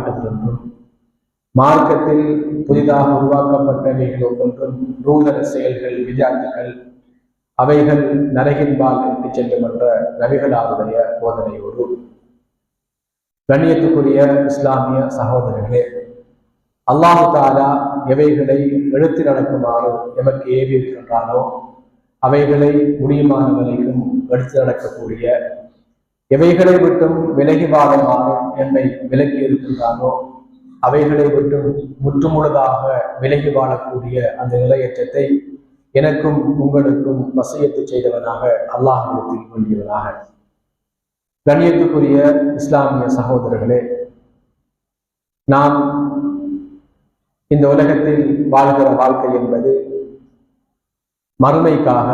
காட்டுகின்றோம். மார்க்கத்தில் புதிதாக உருவாக்கப்பட்டவைகள் ஒவ்வொன்றும் நூதன செயல்கள், விதாத்துக்கள், அவைகள் நரகின்பால் எடுத்துச் செல்லும் என்ற நபிகளாருடைய போதனையோடு கண்ணியத்துக்குரிய இஸ்லாமிய சகோதரர்களே, அல்லாஹு தாலா எவைகளை எடுத்து நடக்குமாறு எமக்கு ஏவி இருக்கின்றானோ அவைகளை முடியுமான வரைக்கும் எடுத்து நடக்கக்கூடிய, எவைகளை விட்டும் விலகி வாழுமாறு என்னை விலக்கி இருக்கின்றானோ அவைகளை விட்டும் முற்றுமுழுதாக விலகி வாழக்கூடிய அந்த நிலையற்றத்தை எனக்கும் உங்களுக்கும் வசியத்து செய்தவனாக அல்லாஹ்விடத்தில் வேண்டியவனாக. கண்ணியத்துக்குரிய இஸ்லாமிய சகோதரர்களே, நாம் இந்த உலகத்தில் வாழ்கிற வாழ்க்கை என்பது மறுமைக்காக,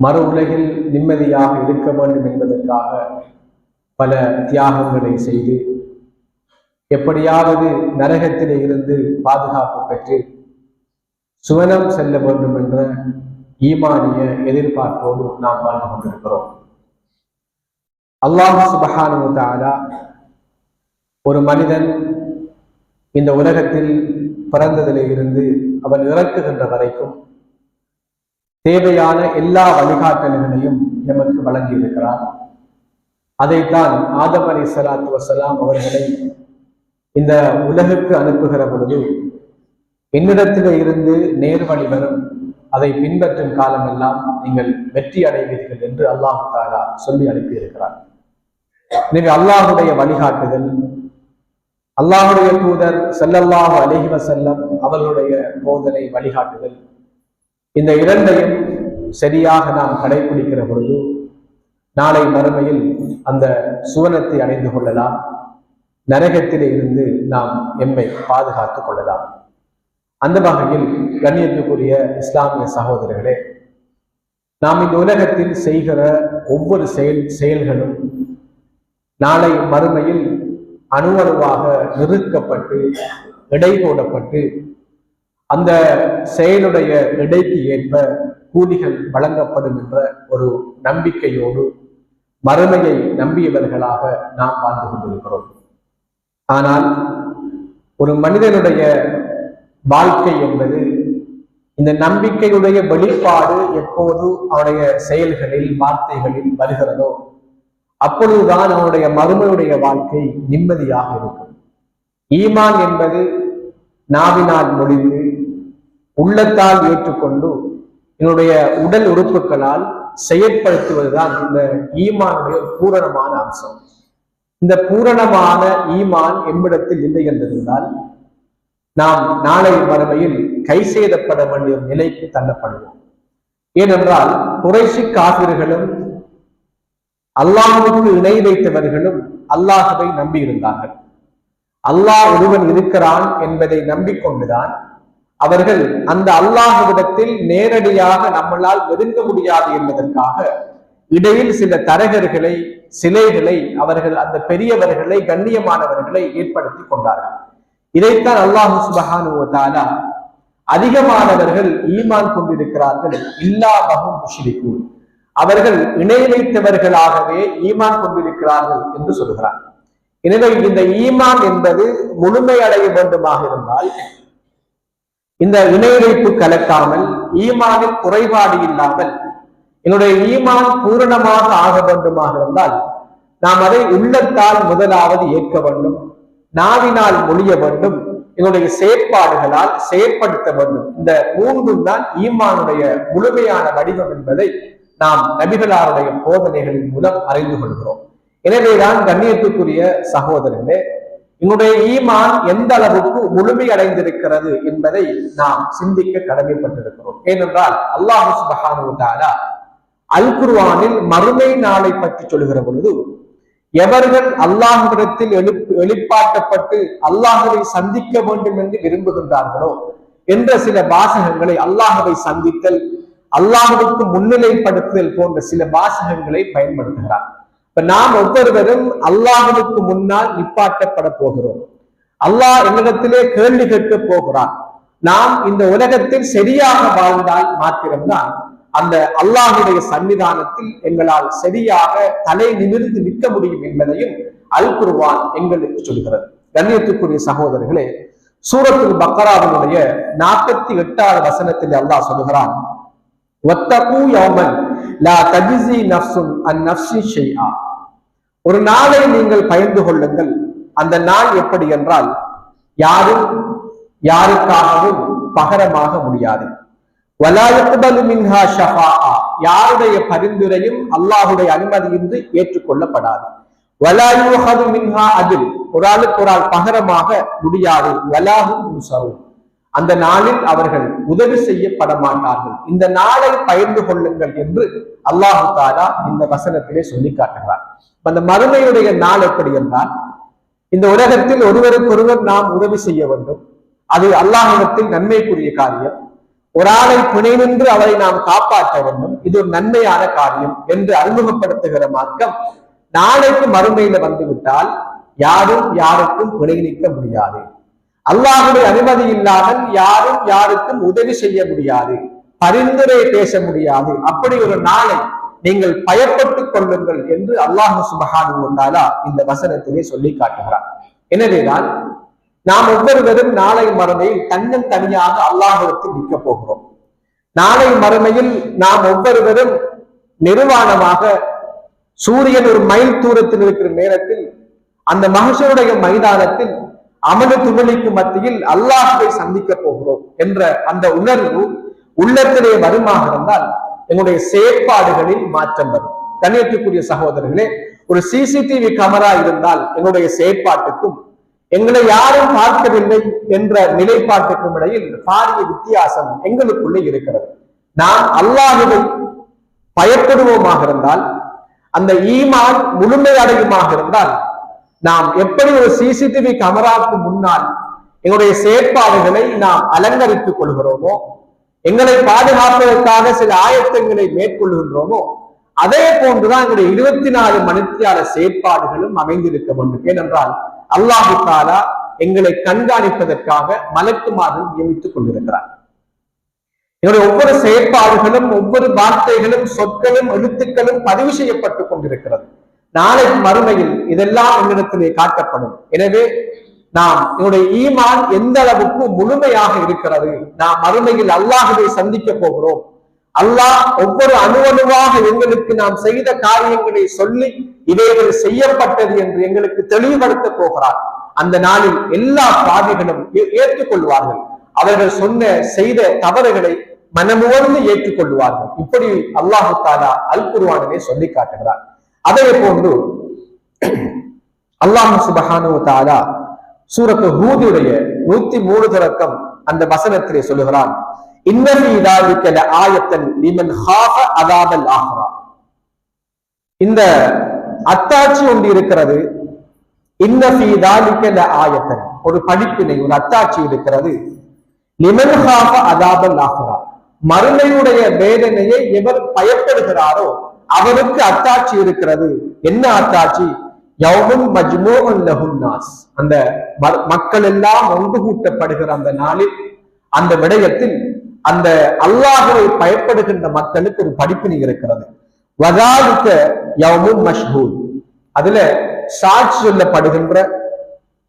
மறு உலகில் நிம்மதியாக இருக்க வேண்டும் என்பதற்காக பல தியாகங்களை செய்து எப்படியாவது நரகத்திலே இருந்து பாதுகாப்பு பெற்று சுவனம் செல்ல வேண்டும் என்ற ஈமானிய எதிர்பார்ப்போடு நாம் வாழ்ந்து கொண்டிருக்கிறோம். அல்லாஹ் சுப்ஹானஹு வ தஆலா ஒரு மனிதன் இந்த உலகத்தில் பிறந்ததிலே இருந்து அவன் இறக்குகின்ற வரைக்கும் தேவையான எல்லா வழிகாட்டல்களையும் எமக்கு வழங்கி இருக்கிறார். அதைத்தான் ஆதம் அலைஹிஸ்ஸலாத்து வஸ்ஸலாம் அவர்களை இந்த உலகுக்கு அனுப்புகிற பொழுது, என்னிடத்திலே இருந்து நேர்வழி வரும், அதை பின்பற்றும் காலமெல்லாம் நீங்கள் வெற்றி அடைவீர்கள் என்று அல்லாஹ் தஆலா சொல்லி அனுப்பியிருக்கிறார். எனவே அல்லாஹுடைய வழிகாட்டுதல், அல்லாஹுடைய தூதர் ஸல்லல்லாஹு அலைஹி வஸல்லம் அவர்களுடைய போதனை வழிகாட்டுதல், இந்த இரண்டையும் சரியாக நாம் கடைபிடிக்கிற பொழுது நாளை மறுமையில் அந்த சுவனத்தை அடைந்து கொள்ளலாம், நரகத்திலே இருந்து நாம் எம்மை பாதுகாத்துக் கொள்ளலாம். அந்த வகையில் கண்ணியத்துக்குரிய இஸ்லாமிய சகோதரர்களே, நாம் இந்த உலகத்தில் செய்கிற ஒவ்வொரு செயல்களும் நாளை மறுமையில் அணு அணுவாக நிறுக்கப்பட்டு எடை போடப்பட்டு அந்த செயலுடைய எடைக்கு ஏற்ப கூலிகள் வழங்கப்படும் என்ற ஒரு நம்பிக்கையோடு மறுமையை நம்பியவர்களாக நாம் வாழ்ந்து கொண்டிருக்கிறோம். ஆனால் ஒரு மனிதனுடைய வாழ்க்கை என்பது இந்த நம்பிக்கையுடைய வெளிப்பாடு எப்போது அவனுடைய செயல்களில், வார்த்தைகளில் வருகிறதோ அப்பொழுதுதான் அவனுடைய மறுமையுடைய வாழ்க்கை நிம்மதியாக இருக்கும். ஈமான் என்பது நாவினால் மொழிந்து உள்ளத்தால் ஏற்றுக்கொண்டு என்னுடைய உடல் உறுப்புகளால் செயற்படுத்துவதுதான் இந்த ஈமானுடைய பூரணமான அம்சம். இந்த பூரணமான ஈமான் எம்மிடத்தில் இல்லை என்றிருந்தால் நாம் நாளை மறுமையில் கை செய்தப்பட வேண்டிய நிலைக்கு தள்ளப்படுவோம். ஏனென்றால் குறைஷி காபிர்களும் அல்லாஹ்வுக்கு இணை வைத்தவர்களும் அல்லாஹ்வை நம்பியிருந்தார்கள். அல்லாஹ் ஒருவன் இருக்கிறான் என்பதை நம்பிக்கொண்டுதான் அவர்கள் அந்த அல்லாஹ்விடத்தில் நேரடியாக நம்மளால் நெருங்க முடியாது என்பதற்காக இடையில் சில தரகர்களை, சிலைகளை, அவர்கள் அந்த பெரியவர்களை, கண்ணியமானவர்களை ஏற்படுத்தி கொண்டார்கள். இதைத்தான் அல்லாஹ் சுப்ஹானஹு வ தஆலா அதிகமானவர்கள் ஈமான் கொண்டிருக்கிறார்கள், இல்லாஹும் முஷ்ரிகூன், அவர்கள் இணை வைத்தவர்களாகவே ஈமான் கொண்டிருக்கிறார்கள் என்று சொல்கிறார். எனவே இந்த ஈமான் என்பது முழுமை அடைய வேண்டுமாக இருந்தால், இந்த இணை வைப்பு கலக்காமல், ஈமானில் குறைபாடு இல்லாமல் என்னுடைய ஈமான் பூரணமாக ஆக வேண்டுமாக இருந்தால் நாம் அதை உள்ளத்தால் முதலாவது ஏற்க வேண்டும், நாவினால் மொழிய வேண்டும், என்னுடைய செயற்பாடுகளால் செயற்படுத்த வேண்டும். இந்த மூன்றும் தான் ஈமானுடைய முழுமையான வடிவம் என்பதை நாம் நபிகளாருடைய போதனைகளின் மூலம் அறிந்து கொள்கிறோம். எனவேதான் கண்ணியத்துக்குரிய சகோதரர்களே, என்னுடைய ஈமான் எந்த அளவுக்கு முழுமை அடைந்திருக்கிறது என்பதை நாம் சிந்திக்க கடமைப்பட்டிருக்கிறோம். ஏனென்றால் அல்லாஹ் சுப்ஹானஹு வ தஆலா அல் குர்ஆனில் மறுமை நாளை பற்றி சொல்லுகிற பொழுது, எவர்கள் அல்லாஹ்விடத்தில் எழுப்பாட்டப்பட்டு அல்லாஹ்வை சந்திக்க வேண்டும் என்று விரும்புகின்றார்களோ என்ற சில வாசகங்களை, அல்லாஹ்வை சந்தித்தல், அல்லாஹ்வுக்கு முன்னிலைப்படுத்துதல் போன்ற சில வாசகங்களை பயன்படுத்துகிறார். இப்ப நாம் ஒவ்வொருவரும் அல்லாஹ்வுக்கு முன்னால் நிப்பாட்டப்பட போகிறோம். அல்லாஹ் என்னிடத்திலே கேள்வி கேட்க போகிறான். நாம் இந்த உலகத்தில் சரியாக வாழ்ந்தால் மாத்திரம்தான் அந்த அல்லாஹுடைய சன்னிதானத்தில் எங்களால் சரியாக தலை நிமிர்ந்து நிற்க முடியும் என்பதையும் அல் குர்ஆன் எங்களுக்கு சொல்கிறது. கண்ணியத்துக்குரிய சகோதரர்களே, சூரத்துல் பக்கராவினுடைய 48வது வசனத்தில் அல்லாஹ் சொல்லுகிறான், வத்தகு யௌமன் லா தஜ்ஸி நஃப்ஸுன் அன் நஃப்ஸி ஷைஆ. ஒரு நாளை நீங்கள் பயந்து கொள்ளுங்கள். அந்த நாள் எப்படி என்றால், யாரும் யாருக்காகவும் பகரமாக முடியாது. வலா யக்பலு மின்ஹா ஷஃபாஆ. யாருடைய பரிந்துரையும் அல்லாஹ்வுடைய அனுமதியின்றி ஏற்றுக்கொள்ளப்படாது. வலா யுஹது மின்ஹா அத்ல். ஒரு ஆளுக்கு ஒரு ஆள் பகரமாக முடியாது. வலாஹும் யுன்ஸரூன். அந்த நாளில் அவர்கள் உதவி செய்யப்பட மாட்டார்கள். இந்த நாளை பயந்து கொள்ளுங்கள் என்று அல்லாஹு தஆலா இந்த வசனத்திலே சொல்லி காட்டுகிறார். அந்த மறுமையுடைய நாள் எப்படி என்றால், இந்த உலகத்தில் ஒருவருக்கொருவர் நாம் உதவி செய்ய வேண்டும். அது அல்லாஹ்விடத்தில் நன்மைக்குரிய காரியம். ஒரு ஆளை துணை நின்று அவரை நாம் காப்பாற்ற வேண்டும். இது ஒரு நன்மையான காரியம் என்று அறிமுகப்படுத்துகிற மார்க்கம் நாளைக்கு மறுமையில வந்துவிட்டால் யாரும் யாருக்கும் துணை நிற்க முடியாது. அல்லாஹ்வுடைய அனுமதி இல்லாமல் யாரும் யாருக்கும் உதவி செய்ய முடியாது, பரிந்துரை பேச முடியாது. அப்படி ஒரு நாளை நீங்கள் பயப்பட்டுக் கொள்ளுங்கள் என்று அல்லாஹ் சுப்ஹானஹு வ தஆலா இந்த வசனத்திலே சொல்லி காட்டுகிறார். எனவேதான் நாம் ஒவ்வொருவரும் நாளை மறுமையில் தன்னந்தனியாக அல்லாஹ்விடத்தில் நிற்க போகிறோம். நாளை மறுமையில் நாம் ஒவ்வொருவரும் நிர்வாணமாக சூரியன் ஒரு மைல் தூரத்தில் இருக்கிற நேரத்தில் அந்த மஹ்ஷருடைய மைதானத்தில் அமல துமளிக்கு மத்தியில் அல்லாஹ்வை சந்திக்க போகிறோம் என்ற அந்த உணர்வு உள்ளத்திலே வருமாக இருந்தால் எங்களுடைய செயற்பாடுகளில் மாற்றம் வரும். கண்ணியத்துக்குரிய சகோதரர்களே, ஒரு சிசிடிவி கேமரா இருந்தால் எங்களுடைய செயற்பாட்டுக்கும் எங்களை யாரும் பார்க்கவில்லை என்ற நிலைப்பாட்டுக்கும் இடையில் பாரிய வித்தியாசம் எங்களுக்குள்ளே இருக்கிறது. நாம் அல்லாஹ்வை பயப்படுவோமாக இருந்தால், அந்த ஈமான் முழுமையடையுமாக இருந்தால், நாம் எப்படி ஒரு சிசிடிவி கேமராவுக்கு முன்னால் எங்களுடைய செயற்பாடுகளை நாம் அலங்கரித்துக் கொள்கிறோமோ, எங்களை பாதுகாப்பதற்காக சில ஆயத்தங்களை மேற்கொள்கின்றோமோ, அதே போன்றுதான் எங்களுடைய 24 மணித்தியால செயற்பாடுகளும் அமைந்திருக்க வேண்டும். ஏனென்றால் அல்லாஹு தஆலா எங்களை கண்காணிப்பதற்காக மலக்குமார்கள் நியமித்துக் கொண்டிருக்கிறார். என்னுடைய ஒவ்வொரு செயற்பாடுகளும், ஒவ்வொரு வார்த்தைகளும், சொற்களும், எழுத்துக்களும் பதிவு செய்யப்பட்டுக் கொண்டிருக்கிறது. நாளை மறுமையில் இதெல்லாம் எங்களிடத்திலே காட்டப்படும். எனவே நாம் என்னுடைய ஈமான் எந்த அளவுக்கு முழுமையாக இருக்கிறது, நாம் மறுமையில் அல்லாஹ்வை சந்திக்க போகிறோம். அல்லாஹ் ஒவ்வொரு அணுவணுவாக எங்களுக்கு நாம் செய்த காரியங்களை சொல்லி இவைகள் செய்யப்பட்டது என்று எங்களுக்கு தெளிவுபடுத்த போகிறார். அந்த நாளில் எல்லா பாவிகளும் ஏற்றுக்கொள்வார்கள். அவர்கள் சொன்ன செய்த தவறுகளை மனமுவர்ந்து ஏற்றுக்கொள்வார்கள். இப்படி அல்லாஹு தஆலா அல் குர்ஆனிலே சொல்லி காட்டுகிறார். அதே போன்று அல்லாஹ் சுப்ஹானஹு வ தஆலா சூரத்து ஹூதுடைய 103 தொடக்கம் அந்த வசனத்திலே சொல்லுகிறான், இன்ன ஃபீ ذلك لآية لمن خاف عذاب الآخرة. இந்த அத்தாட்சி ஒன்று இருக்கிறது. இன்ன ஃபீ ذلك لآية, ஒரு படிப்பினை, ஒரு அத்தாட்சி இருக்கிறது. லிமன் خاف عذاب الآخرة, மறுமையுடைய வேதனையை எவர் பயப்படுகிறாரோ அவருக்கு அத்தாட்சி இருக்கிறது. என்ன அத்தாட்சி? யௌமுன் மஜ்மூஉன் லஹுன் நாஸ், அந்த மக்கள் எல்லாம் ஒன்று கூட்டப்படுகிற அந்த நாளில், அந்த விடயத்தில் அந்த அல்லாஹ்வை பயப்படுகின்ற மக்களுக்கு ஒரு படிப்பினை இருக்கிறது. வதாலிக யௌமுன் மஷ்ஹூத், அதுல சாட்சி சொல்லப்படுகின்ற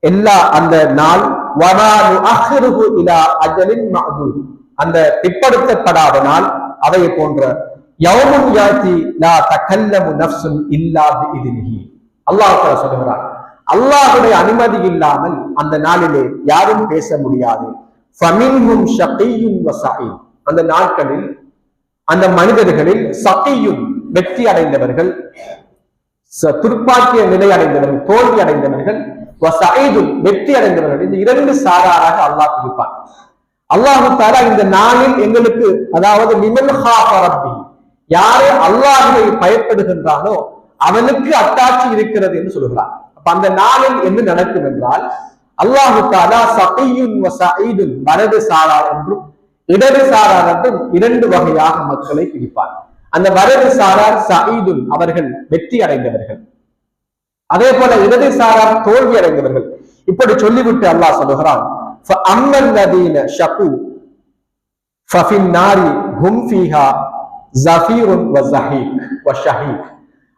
எல்லா அந்த நாள். வமா நுஅഖிருஹு இலா அஜலின் மஅதூத், அந்த பிற்படுத்தப்படாத நாள். அதை போன்ற யௌமுன் யாதி லா தகல்லமு நஃப்சுன் இல்லா பிஇذனிஹி, அல்லாஹ் தஆலா சொல்கிறார், அல்லாஹ்வுடைய அனுமதி இல்லாமல் அந்த நாளிலே யாரும் பேச முடியாது. ஃபமின்ஹும் ஷகிய்யுன் வ ஸஈத், அந்த நாட்களில் அந்த மனிதர்களில் ஸகிய்யும் வெற்றி அடைந்தவர்கள், துர்ப்பாக்கிய நிலை அடைந்தவர்கள், தோல்வி அடைந்தவர்கள், வ ஸஈதும் வெற்றி அடைந்தவர்கள். இந்த இரண்டு சாராராக அல்லாஹ் பிரிப்பான். அல்லாஹ் தஆலா இந்த நாளில் எங்களுக்கு, அதாவது லிமன் ஹாஃப ரப்பி, யாரே அல்லாஹ்வை பயப்படுகின்றானோ அவனுக்கு அத்தாட்சி இருக்கிறது என்று சொல்கிறார். அப்ப அந்த நாளில் என்ன நடக்கும் என்றால், அல்லாஹ் தஆலா ஸகிய்யுன் வ ஸஈதுன், வலது சாரார் என்றும் இடது சாரார் என்றும் இரண்டு வகையாக மக்களை பிரிப்பார். அந்த வலது சாரார் ஸஈதுன், அவர்கள் வெற்றி அடைந்தவர்கள். அதே போல இடது சாரார் தோல்வி அடைந்தவர்கள். இப்படி சொல்லிவிட்டு அல்லாஹ் சொல்லுகிறான், فَأَمَّا الَّذِينَ شَقُوا فَفِي النَّارِ هُمْ فِيهَا زَفِيرٌ وَزَهِيقٌ وَشَهِيقٌ,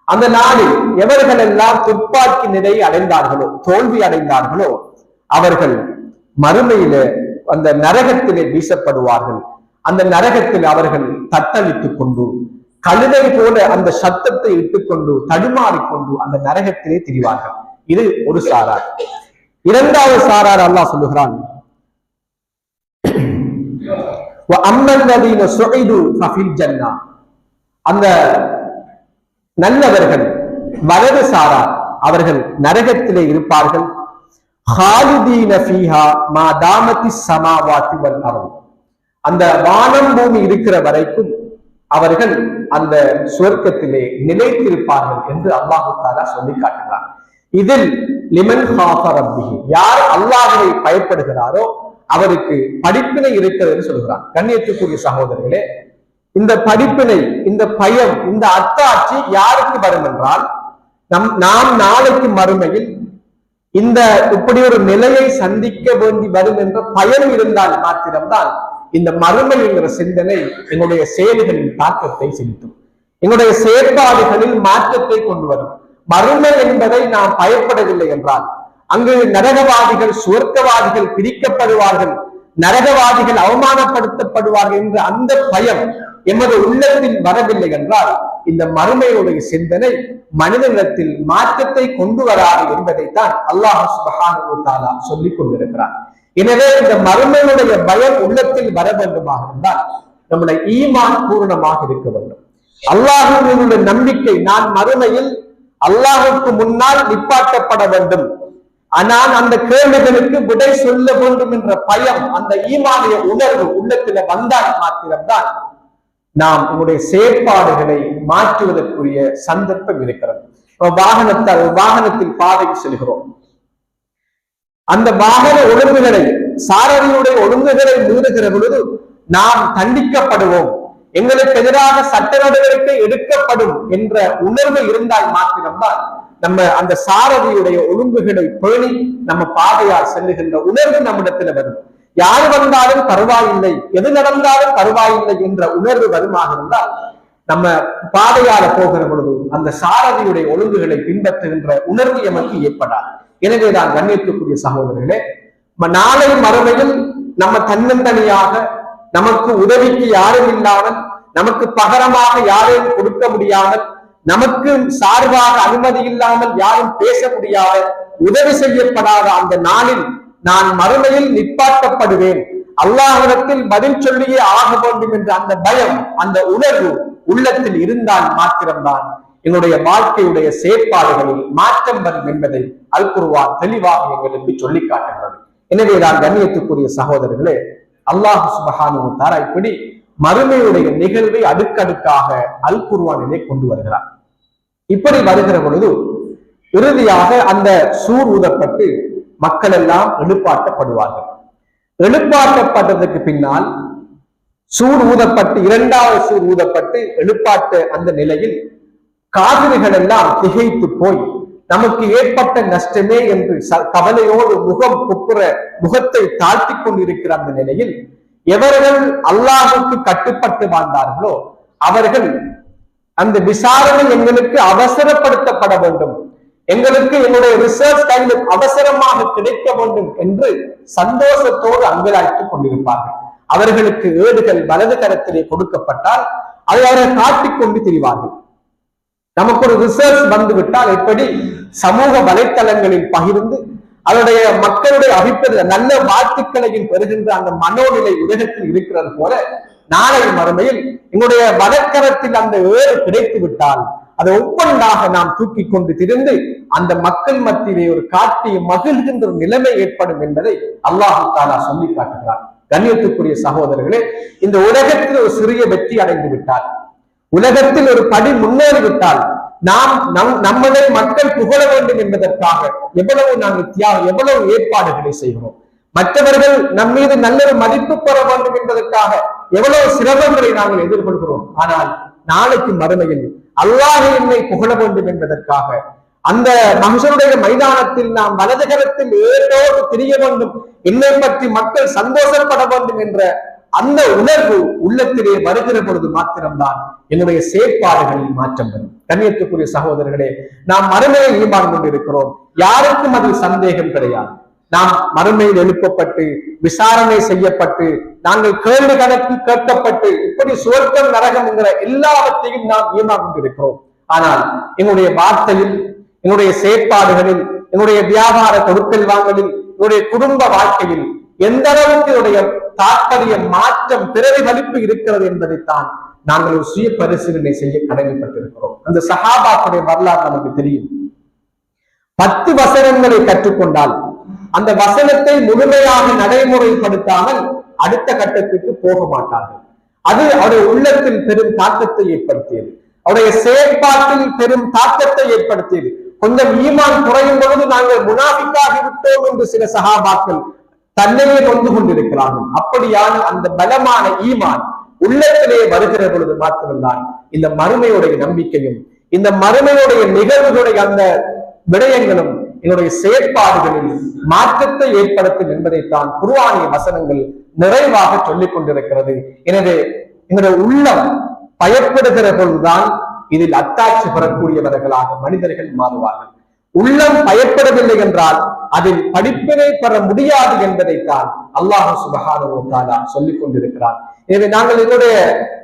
அந்த நாளில் எவர்கள் எல்லாம் துப்பாக்கி நிலை அடைந்தார்களோ, தோல்வி அடைந்தார்களோ, அவர்கள் மறுமையில அந்த நரகத்திலே வீசப்படுவார்கள். அந்த நரகத்தில் அவர்கள் தத்தளித்துக் கொண்டு, கழுதை போல அந்த சத்தத்தை இட்டுக்கொண்டு தடுமாறிக்கொண்டு அந்த நரகத்திலே திரிவார்கள். இது ஒரு சாரார். இரண்டாவது சாரார் அல்லாஹ் சொல்லுகிறான், அந்த நல்லவர்கள் வலது சாரார், அவர்கள் நரகத்திலே இருப்பார்கள். அந்த வானம் பூமி இருக்கிற வரைக்கும் அவர்கள் அந்த சுவர்க்கத்திலே நிலைத்திருப்பார்கள் என்று அல்லாஹு தஆலா சொல்லி காட்டுகிறார். இதில் லிமன் ஹாஃப ரப்பிஹி, யார் அல்லாஹ்வை பயப்படுகிறாரோ அவருக்கு படிப்பினை இருக்கிறது என்று சொல்கிறான். கண்ணியத்துக்குரிய சகோதரர்களே, இந்த படிப்பினை, இந்த பயம், இந்த அத்தாட்சி யாருக்கு வரும் என்றால், நாம் நாளைக்கு மறுமையில் இந்த இப்படி ஒரு நிலையை சந்திக்க வேண்டி வரும் என்ற பயம் இருந்தால் மாத்திரம்தான் இந்த மறுமை என்கிற சிந்தனை எங்களுடைய செயல்களின் தாக்கத்தை செலுத்தும், எங்களுடைய செயற்பாடுகளில் மாற்றத்தை கொண்டு வரும். மறுமை என்பதை நாம் பயப்படவில்லை என்றால், அங்கு நரகவாதிகள் சுவர்க்கவாதிகள் பிரிக்கப்படுவார்கள், நரகவாதிகள் அவமானப்படுத்தப்படுவார்கள் என்ற அந்த பயம் எமது உள்ளத்தில் வரவில்லை என்றால் இந்த மறுமையுடைய சிந்தனை மனிதனிடத்தில் மாற்றத்தை கொண்டு வராது என்பதைத்தான் அல்லாஹ் சுப்ஹானஹு வ தஆலா சொல்லிக் கொண்டிருக்கிறார். எனவே இந்த மறுமையுடைய பயம் உள்ளத்தில் வர வேண்டுமாக இருந்தால் நம்முடைய ஈமான் பூரணமாக இருக்க வேண்டும். அல்லாஹ்வினுடைய நம்பிக்கை, நான் மறுமையில் அல்லாஹ்வுக்கு முன்னால் நிப்பாட்டப்பட வேண்டும், ஆனால் அந்த கேள்விகளுக்கு விடை சொல்ல வேண்டும் என்ற பயம், அந்த ஈமானிய உணர்வு உள்ளத்தில் வந்தால் மாத்திரம்தான் நாம் நம்முடைய செயற்பாடுகளை மாற்றுவதற்குரிய சந்தர்ப்பம் இருக்கிறது. வாகனத்தில் பாதைக்கு செல்கிறோம், அந்த வாகன ஒழுங்குகளை, சாரதியுடைய ஒழுங்குகளை மீறுகிற பொழுது நாம் தண்டிக்கப்படுவோம், எங்களுக்கு எதிராக சட்ட நடவடிக்கை எடுக்கப்படும் என்ற உணர்வு இருந்தால் மாத்திரம்தான் நம்ம அந்த சாரதியுடைய ஒழுங்குகளை பேணி நம்ம பாதையால் செல்லுகின்ற உணர்வு நம்மிடத்துல வரும். யாரு வந்தாலும் பரவாயில்லை, எது நடந்தாலும் பரவாயில்லை என்ற உணர்வு வருமாக இருந்தால் நம்ம பாதையால போகிற பொழுது அந்த சாரதியுடைய ஒழுங்குகளை பின்பற்றுகின்ற உணர்வு எமக்கு ஏற்படாது. எனவேதான் கண்ணியத்துக்குரிய சகோதரர்களே, நாளை மறுமையில் நம்ம தன்னந்தனியாக, நமக்கு உதவிக்கு யாரும் இல்லாமல், நமக்கு பகரமாக யாரையும் கொடுக்க முடியாமல், நமக்கு சார்பாக அனுமதி இல்லாமல் யாரும் பேச முடியாத, உதவி செய்யப்படாத அந்த நாளில் நான் மறுமையில் நிப்பாட்டப்படுவேன், அல்லாஹ்விடத்தில் பதில் சொல்லியே ஆக வேண்டும் என்ற அந்த பயம், அந்த உணர்வு உள்ளத்தில் இருந்தால் மாத்திரம்தான் எங்களுடைய வாழ்க்கையுடைய செயற்பாடுகளில் மாற்றம் வரும் என்பதை அல் குர்ஆன் தெளிவாக எங்களுக்கு சொல்லி காட்டுகிறது. எனவேதான் கண்ணியத்துக்குரிய சகோதரர்களே, அல்லாஹ் சுப்ஹானஹு வ தஆலா இப்படி மறுமையுடைய நிகழ்வை அடுக்கடுக்காக அல் குர்ஆனிலே கொண்டு வருகிறார். இப்படி வருகிற பொழுது இறுதியாக அந்த சூர் ஊதப்பட்டு மக்கள் எல்லாம் எழுப்பாட்டப்படுவார்கள். எழுப்பாட்டப்பட்டதற்கு பின்னால் சூர் ஊதப்பட்டு, இரண்டாவது சூர் ஊதப்பட்டு எழுப்பாட்ட அந்த நிலையில் காவிரிகள் எல்லாம் திகைத்து போய் நமக்கு ஏற்பட்ட நஷ்டமே என்று கவலையோடு முகம் குப்புற முகத்தை தாழ்த்தி கொண்டிருக்கிற அந்த நிலையில் எவர்கள் அல்லாஹுக்கு கட்டுப்பட்டு வாழ்ந்தார்களோ அவர்கள் அந்த விசாரணை எங்களுக்கு அவசரப்படுத்தப்பட வேண்டும், எங்களுக்கு எங்களுடைய ரிசர்ச் கையில் அவசரமாக கிடைக்க வேண்டும் என்று சந்தோஷத்தோடு அங்கலாய்த்துக் கொண்டிருப்பார்கள். அவர்களுக்கு ஏடுகள் வலது கரத்திலே கொடுக்கப்பட்டால் அதை அவர்கள் காட்டிக்கொண்டு திரிவார்கள். நமக்கு ஒரு ரிசர்ச் வந்துவிட்டால் எப்படி சமூக வலைத்தளங்களில் பகிர்ந்து அதனுடைய மக்களுடைய அபிப்பிராய நல்ல வாழ்த்துக்களையும் பெறுகின்ற அந்த மனோநிலை உலகத்தில் இருக்கிறது போல நாளை மறுமையில் எங்களுடைய வடக்கரத்தில் அந்த ஏடு கிடைத்து விட்டால் அதை ஒவ்வொன்றாக நாம் தூக்கி கொண்டு திரிந்து அந்த மக்கள் மத்தியிலே ஒரு காட்டி மகிழ்கின்ற ஒரு நிலைமை ஏற்படும் என்பதை அல்லாஹு தஆலா சொல்லி காட்டுகிறார். கண்ணியத்துக்குரிய சகோதரர்களே, இந்த உலகத்தில் ஒரு சிறிய வெற்றி அடைந்து விட்டால், உலகத்தில் ஒரு படி முன்னேறிவிட்டால் நாம் நம்மளை மக்கள் புகழ வேண்டும் என்பதற்காக எவ்வளவு நாங்கள் தியாகம், எவ்வளவு ஏற்பாடுகளை செய்கிறோம், மற்றவர்கள் நம் மீது நல்ல ஒரு மதிப்பு பெற வேண்டும் என்பதற்காக எவ்வளவு சிரமங்களை நாங்கள் எதிர்கொள்கிறோம். ஆனால் நாளைக்கு மறுமையில் அல்லாஹ் என்னை புகழ வேண்டும் என்பதற்காக அந்த மஹ்ஷருடைய மைதானத்தில் நாம் வலதுகரத்தில் ஏதோடு தெரிய வேண்டும், என்னை பற்றி மக்கள் சந்தோஷப்பட வேண்டும் என்ற அந்த உணர்வு உள்ளத்திலே வருகிற பொழுது மாத்திரம்தான் என்னுடைய செயற்பாடுகளில் மாற்றம் வரும். கண்ணியத்துக்குரிய சகோதரர்களே, நாம் மறுமையை ஈமான் கொண்டிருக்கிறோம். யாருக்கும் அதில் சந்தேகம் கிடையாது. நாம் மறுமையில் எழுப்பப்பட்டு விசாரணை செய்யப்பட்டு நாங்கள் கேள்வி கணக்கு கேட்கப்பட்டு இப்படி சுவர்க்கம் நரகம் என்கிற எல்லாவற்றையும் நாம் ஈமான் கொண்டிருக்கிறோம். ஆனால் எங்களுடைய வார்த்தையில், என்னுடைய செயற்பாடுகளில், என்னுடைய வியாபார கொடுக்கல் வாங்கலில், என்னுடைய குடும்ப வாழ்க்கையில் எந்த அளவுக்கு என்னுடைய தாற்பரிய மாற்றம் பிரதிபலிப்பு இருக்கிறது என்பதைத்தான் நாங்கள் ஒரு சுய பரிசீலனை செய்ய கடமைப்பட்டிருக்கிறோம். அந்த சஹாபாக்களுடைய வரலாறு நமக்கு தெரியும். 10 வசனங்களை கற்றுக்கொண்டால் அந்த வசனத்தை முழுமையாக நடைமுறைப்படுத்தாமல் அடுத்த கட்டத்துக்கு போக மாட்டார்கள். அது அவருடைய உள்ளத்தில் பெரும் தாக்கத்தை ஏற்படுத்தியது, அவருடைய செயற்பாட்டில் பெரும் தாக்கத்தை ஏற்படுத்தியது. கொஞ்சம் ஈமான் குறையும் பொழுது நாங்கள் முனாஃபிக்காகி விட்டோம் என்று சில சஹாபாக்கள் தன்னையே நொந்து கொண்டிருக்கிறார்கள். அப்படியான அந்த பலமான ஈமான் உள்ளத்திலே வருகிற பொழுது மாத்திரம்தான் இந்த மறுமையுடைய நம்பிக்கையும் இந்த மறுமையுடைய நிகழ்வுகளுடைய அந்த விடயங்களும் என்னுடைய செயற்பாடுகளில் மாற்றத்தை ஏற்படுத்தும் என்பதைத்தான் குர்ஆனிய வசனங்கள் நிறைவாக சொல்லிக் கொண்டிருக்கிறது. எனவே எங்களுடைய உள்ளம் பயப்படுகிற பொழுதுதான் இதில் அத்தாட்சி பெறக்கூடியவர்களாக மனிதர்கள் மாறுவார்கள். உள்ளம் பயப்படவில்லை என்றால் அதில் படிப்பினை பெற முடியாது என்பதைத்தான் அல்லாஹ் சுப்ஹானஹு வ தஆலா சொல்லிக் கொண்டிருக்கிறார். எனவே நாங்கள் என்னுடைய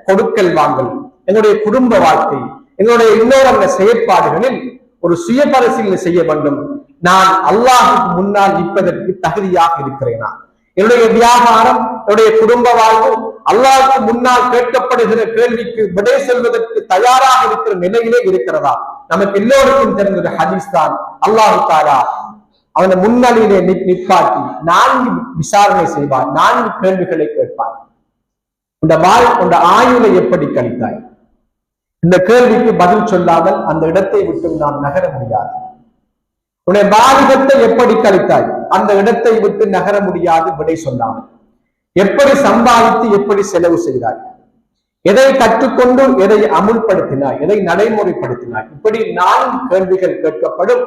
கொடுக்கல் வாங்கல், என்னுடைய குடும்ப வாழ்க்கை, என்னுடைய இன்னொரு செயற்பாடுகளில் ஒரு சுய பரிசீலனை செய்ய வேண்டும். நான் அல்லாஹுக்கு முன்னால் நிற்பதற்கு தகுதியாக இருக்கிறேனா? என்னுடைய வியாபாரம், என்னுடைய குடும்ப வாழ்வு அல்லாஹுக்கு முன்னால் கேட்கப்படுகிற கேள்விக்கு விடை சொல்வதற்கு தயாராக இருக்கிற நிலையிலே இருக்கிறதா? நமக்கு எல்லோருக்கும் தெரிந்த ஒரு ஹதீஸ் தான், அல்லாஹ் தஆலா அவனை முன்னணியிலே நிப்பாட்டி 4 விசாரணை செய்வார், 4 கேள்விகளை கேட்பார். உண்ட ஆயுளை எப்படி கழித்தாய்? இந்த கேள்விக்கு பதில் சொல்லாமல் அந்த இடத்தை விட்டு நாம் நகர முடியாது. உன்னுடைய வாலிபத்தை எப்படி கழித்தாய்? அந்த இடத்தை விட்டு நகர முடியாது விடை சொல்லாமல். எப்படி சம்பாதித்து எப்படி செலவு செய்தாய்? எதை கற்றுக்கொண்டு எதை அமுல்படுத்தினாய்? எதை நடைமுறைப்படுத்தினாய்? இப்படி 4 கேள்விகள் கேட்கப்படும்.